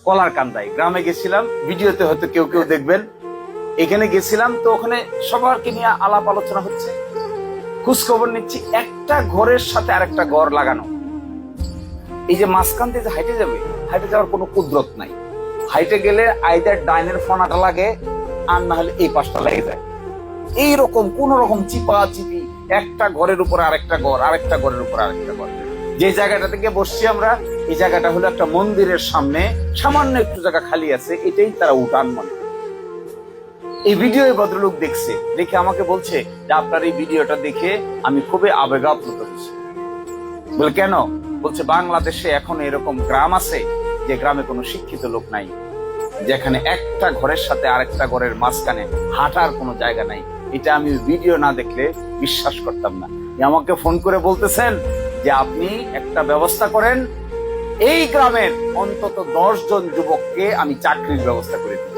কলার কান্দায় গ্রামে গেছিলাম, ভিডিওতে হয়তো কেউ কেউ দেখবেন। এখানে গেছিলাম তো ওখানে সবারকে নিয়ে আলাপ আলোচনা হচ্ছে, খোঁজ খবর নিচ্ছি। একটা ঘরের সাথে আরেকটা ঘর লাগানো, এই যে মাঝখান থেকে হাইটে যাবে, হাইটে যাওয়ার কোনো কুদরত নাই। হাইটে গেলে আইদার ডাইনের ফোনাটা লাগে আর না হলে এই পাশটা লেগে যায়। এইরকম কোন রকম চিপা চিপি, একটা ঘরের উপর আরেকটা ঘর, আরেকটা ঘরের উপর আরেকটা ঘর। যে জায়গাটা থেকে বসছি আমরা, এই জায়গাটা হলো একটা মন্দিরের সামনে, সামান্য একটু জায়গা খালি আছে, এটাই তারা উঠান মনে। এই ভিডিও ভদ্রলোক দেখছে, দেখে আমাকে বলছে যে আপনার এই ভিডিওটা দেখে আমি খুবই আবেগাপ্লুত হয়েছি। বলে কেন? বলছে বাংলাদেশে এখন এরকম গ্রাম আছে যে গ্রামে কোনো শিক্ষিত লোক নাই, যেখানে একটা ঘরের সাথে আরেকটা ঘরের মাঝখানে হাঁটার কোনো জায়গা নাই। এটা আমি ভিডিও না দেখলে বিশ্বাস করতাম না। আমাকে ফোন করে বলতেছেন যে আপনি একটা ব্যবস্থা করেন, এই গ্রামের অন্তত 10 জন যুবককে আমি চাকরির ব্যবস্থা করে দিই।